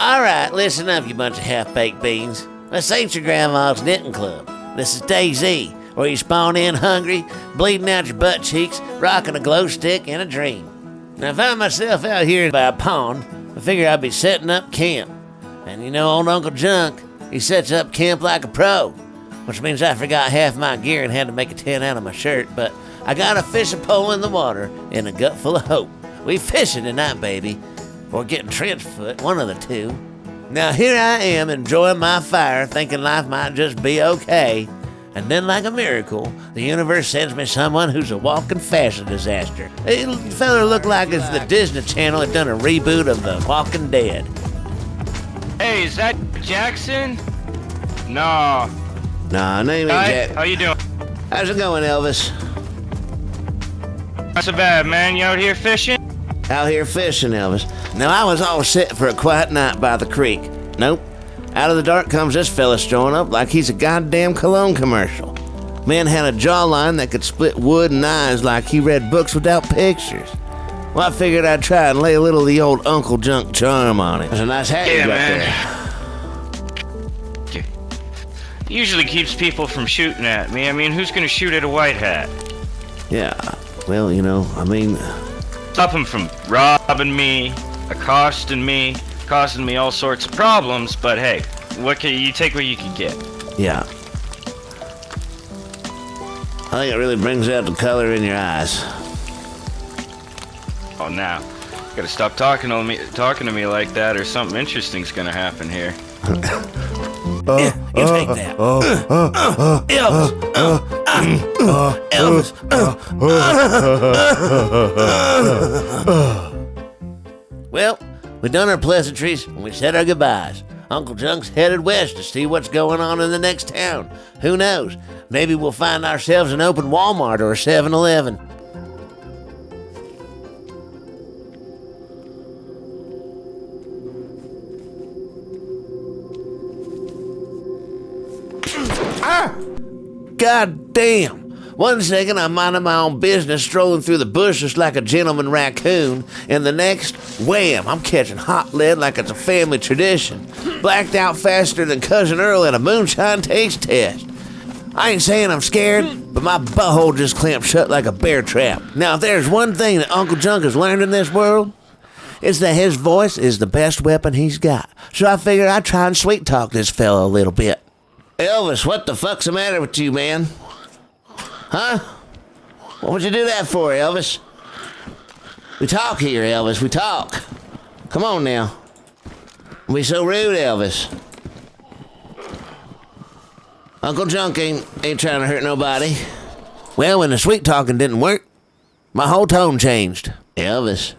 All right, listen up, you bunch of half-baked beans. This ain't your grandma's knitting club. This is DayZ, where you spawn in hungry, bleeding out your butt cheeks, rocking a glow stick in a dream. Now, I found myself out here by a pond. I figured I'd be setting up camp. And you know, old Uncle Junk, he sets up camp like a pro, which means I forgot half my gear and had to make a tent out of my shirt, but I got a fishing pole in the water and a gut full of hope. We fishing tonight, baby. Or getting trench foot, one of the two. Now here I am enjoying my fire, thinking life might just be okay. And then like a miracle, the universe sends me someone who's a walking fashion disaster. The fella looked like it's the Disney Channel had done a reboot of The Walking Dead. Hey, is that Jackson? No. Nah, name ain't Jack. How you doing? How's it going, Elvis? Not so bad, man. You out here fishing? Out here fishing, Elvis. Now I was all set for a quiet night by the creek. Nope. Out of the dark comes this fella strolling up like he's a goddamn cologne commercial. Man had a jawline that could split wood and eyes like he read books without pictures. Well, I figured I'd try and lay a little of the old Uncle Junk charm on it. There's a nice hat you got there. Usually keeps people from shooting at me. I mean, who's gonna shoot at a white hat? Yeah, well, you know, I mean... Stop him from robbing me, accosting me, causing me all sorts of problems, but hey, what can you take what you can get? Yeah. I think it really brings out the color in your eyes. Oh, now, gotta stop talking to me like that, or something interesting's gonna happen here. Yeah, you take that. Elvis. Well, we done our pleasantries and we said our goodbyes. Uncle Junk's headed west to see what's going on in the next town. Who knows? Maybe we'll find ourselves an open Walmart or a 7-Eleven. God damn! One second I'm minding my own business, strolling through the bushes like a gentleman raccoon, and the next, wham, I'm catching hot lead like it's a family tradition. Blacked out faster than Cousin Earl at a moonshine taste test. I ain't saying I'm scared, but my butthole just clamped shut like a bear trap. Now, if there's one thing that Uncle Junk has learned in this world, it's that his voice is the best weapon he's got. So I figured I'd try and sweet talk this fella a little bit. Elvis, what the fuck's the matter with you, man? Huh? What would you do that for, Elvis? We talk here, Elvis, we talk. Come on now. Don't be so rude, Elvis. Uncle Junk ain't trying to hurt nobody. Well, when the sweet talking didn't work, my whole tone changed. Elvis,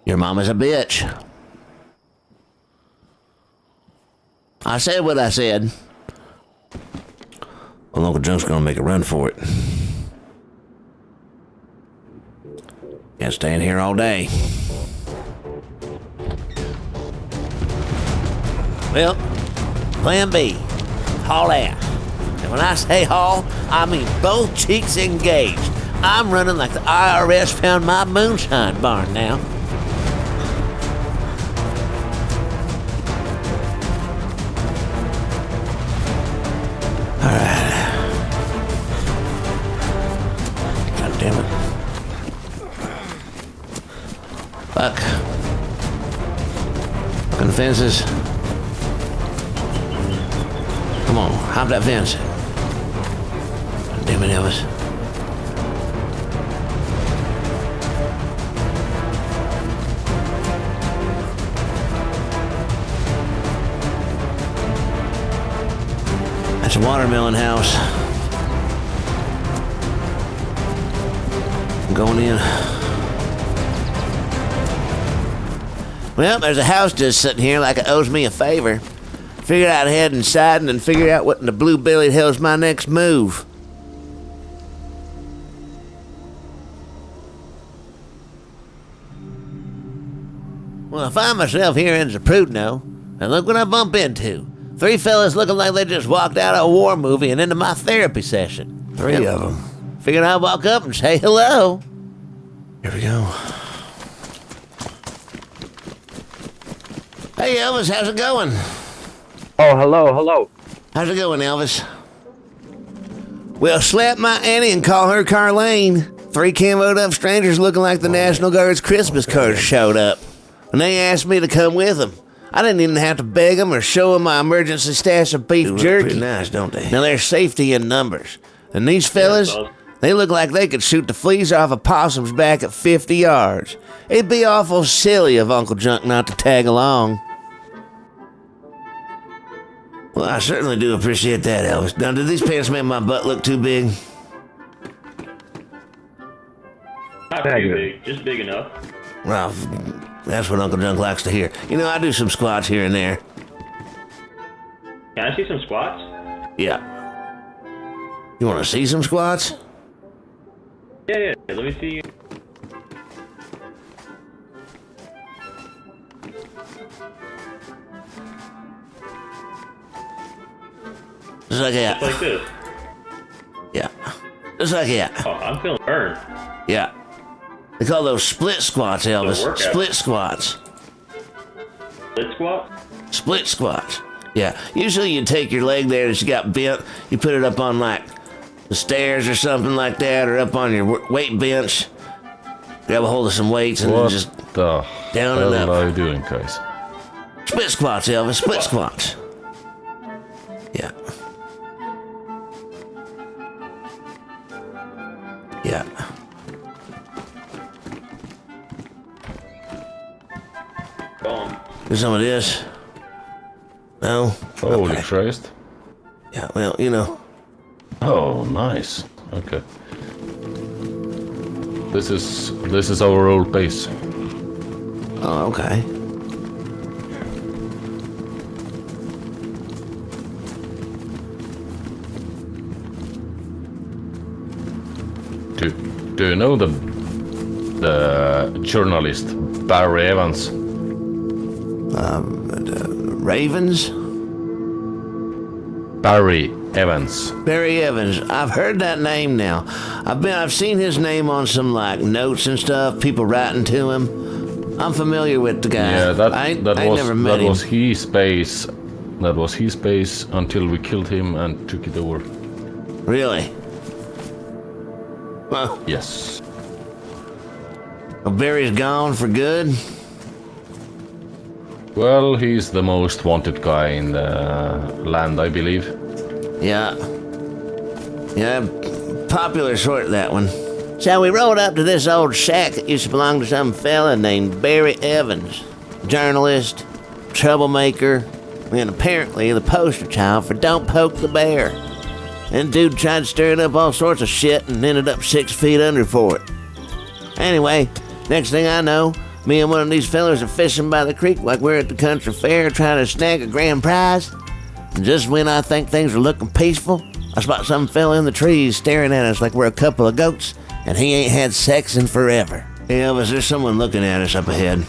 your mama's a bitch. I said what I said. Well, Uncle Junk's gonna make a run for it. Can't stay in here all day. Well, plan B. Haul ass. And when I say haul, I mean both cheeks engaged. I'm running like the IRS found my moonshine barn now. Damn it. Fuck. Fucking fences. Come on, hop that fence. Damn it, Elvis. That's a watermelon house. Going in. Well, there's a house just sitting here like it owes me a favor. Figured I'd head inside and then figure out what in the blue-bellied hell's my next move. Well, I find myself here in Zaprudno, and look what I bump into. 3 fellas looking like they just walked out of a war movie and into my therapy session. 3 of them. Figured I'd walk up and say hello. Here we go. Hey, Elvis, how's it going? Oh, hello. How's it going, Elvis? Well, slap my Annie and call her Carlene. 3 camoed up strangers looking like the National Guard's Christmas cards showed up. And they asked me to come with them. I didn't even have to beg them or show them my emergency stash of beef jerky. Pretty nice, don't they? Now, there's safety in numbers. And these fellas, they look like they could shoot the fleas off a possum's back at 50 yards. It'd be awful silly of Uncle Junk not to tag along. Well, I certainly do appreciate that, Elvis. Now, did these pants make my butt look too big? Not too big, just big enough. Well, that's what Uncle Junk likes to hear. You know, I do some squats here and there. Can I see some squats? Yeah. You want to see some squats? Yeah, let me see. Just like that. Just like this. Yeah. Just like that. Oh, I'm feeling burned. Yeah. They call those split squats, Elvis. Split squats. Split squat? Split squats. Yeah. Usually you take your leg there that you got bent, you put it up on like the stairs or something like that, or up on your weight bench. Grab a hold of some weights and then just the down and up. What are you doing, guys? Split squats, Elvis. Split squats. Yeah. Yeah. Do some of this. No? Holy Okay. Christ. Yeah, well, you know. Oh, nice. Okay. This is our old base. Oh, okay. Do you know the journalist Barry Evans? Ravens? Barry Evans. Barry Evans. I've heard that name now. I've seen his name on some like notes and stuff, people writing to him. I'm familiar with the guy. Yeah, I never met him. was his base. That was his base until we killed him and took it over. Really? Well, Yes. Barry's gone for good? Well, he's the most wanted guy in the land, I believe. Yeah. Yeah, popular sort, that one. So we rode up to this old shack that used to belong to some fella named Barry Evans. Journalist, troublemaker, and apparently the poster child for Don't Poke the Bear. And dude tried stirring up all sorts of shit and ended up 6 feet under for it. Anyway, next thing I know, me and one of these fellas are fishing by the creek like we're at the country fair trying to snag a grand prize. And just when I think things are looking peaceful, I spot some fella in the trees staring at us like we're a couple of goats, and he ain't had sex in forever. Hey Elvis, there's someone looking at us up ahead.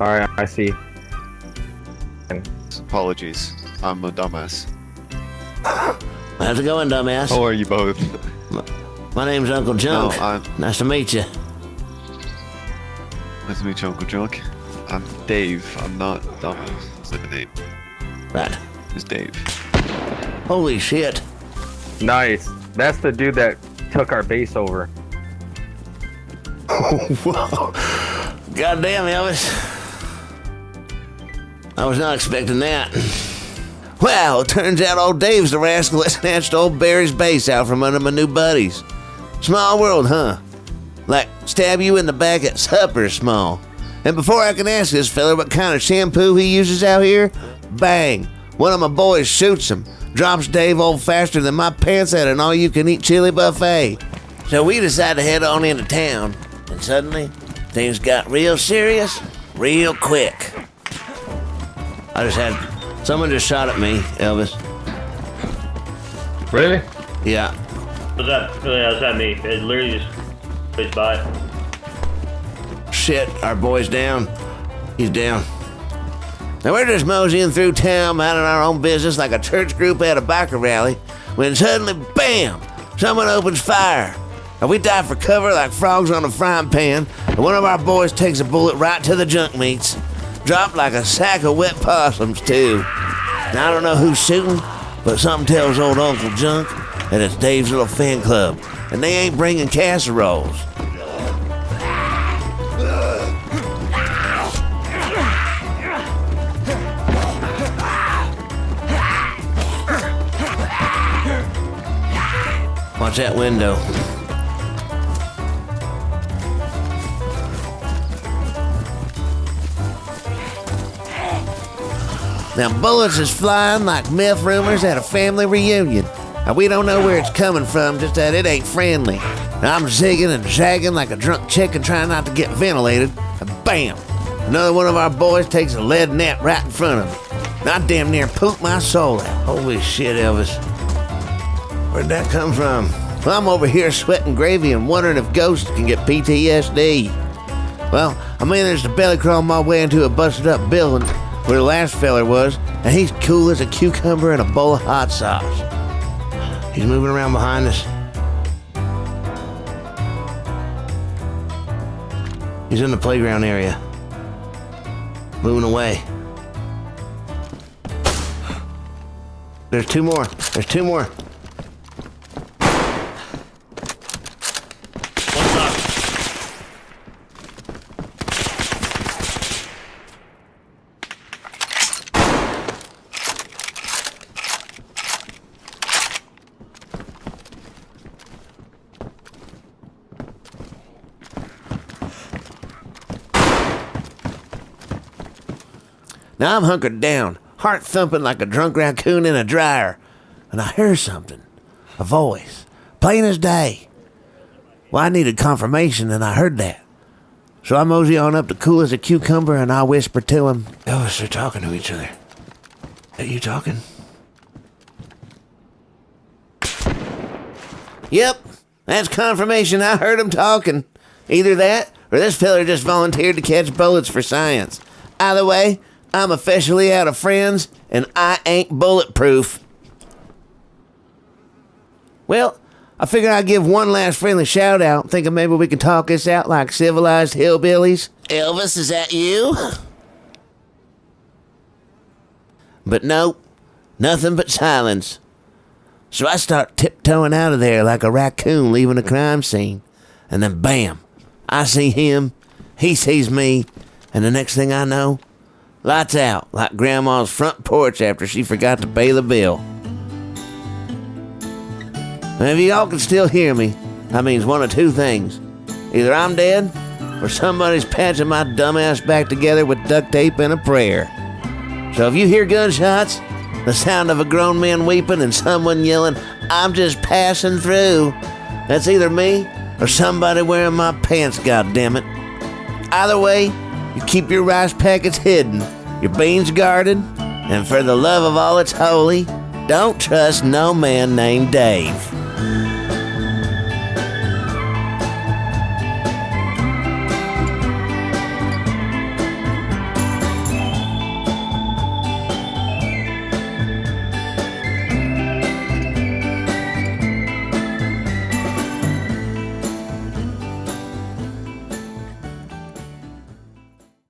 Alright, I see. Apologies, I'm a dumbass. How's it going, dumbass? How are you both? My name's Uncle Junk. No, Nice to meet you. Nice to meet you, Uncle Junk. I'm Dave. I'm not dumbass. That's the name. Right. It's Dave. Holy shit. Nice. That's the dude that took our base over. Whoa. Goddamn, Elvis. I was not expecting that. Well, it turns out old Dave's the rascal that snatched old Barry's base out from under my new buddies. Small world, huh? Like, stab you in the back at supper small. And before I can ask this fella what kind of shampoo he uses out here, bang, one of my boys shoots him, drops Dave old faster than my pants at an all-you-can-eat chili buffet. So we decide to head on into town, and suddenly, things got real serious, real quick. Someone just shot at me, Elvis. Really? Yeah. Was that me? It literally just placed by. Shit, our boy's down. He's down. Now we're just moseying through town, minding our own business like a church group at a biker rally, when suddenly, bam, someone opens fire. and we dive for cover like frogs on a frying pan, and one of our boys takes a bullet right to the junk meats. Dropped like a sack of wet possums, too. Now, I don't know who's shooting, but something tells old Uncle Junk that it's Dave's little fan club, and they ain't bringing casseroles. Watch that window. Now bullets is flying like meth rumors at a family reunion. Now we don't know where it's coming from, just that it ain't friendly. Now I'm zigging and zagging like a drunk chicken trying not to get ventilated. And bam! Another one of our boys takes a lead nap right in front of me. And I damn near pooped my soul out. Holy shit, Elvis. Where'd that come from? Well, I'm over here sweating gravy and wondering if ghosts can get PTSD. Well, I managed to belly crawl my way into a busted up building where the last feller was, and he's cool as a cucumber in a bowl of hot sauce. He's moving around behind us. He's in the playground area. Moving away. There's two more. There's two more. Now I'm hunkered down, heart thumping like a drunk raccoon in a dryer, and I hear something, a voice, plain as day. Well, I needed confirmation, and I heard that. So I mosey on up to cool as a cucumber, and I whisper to him, Elvis, they're talking to each other. Are you talking? Yep, that's confirmation. I heard him talking. Either that, or this fella just volunteered to catch bullets for science. Either way, I'm officially out of friends, and I ain't bulletproof. Well, I figured I'd give one last friendly shout out, thinking maybe we could talk this out like civilized hillbillies. Elvis, is that you? But nope, nothing but silence. So I start tiptoeing out of there like a raccoon leaving a crime scene. And then bam, I see him, he sees me, and the next thing I know, lights out like Grandma's front porch after she forgot to pay the bill. And if y'all can still hear me, that means one of two things. Either I'm dead, or somebody's patching my dumbass back together with duct tape and a prayer. So if you hear gunshots, the sound of a grown man weeping, and someone yelling, I'm just passing through, that's either me or somebody wearing my pants, goddammit. Either way, you keep your rice packets hidden, your beans guarded, and for the love of all that's holy, don't trust no man named Dave.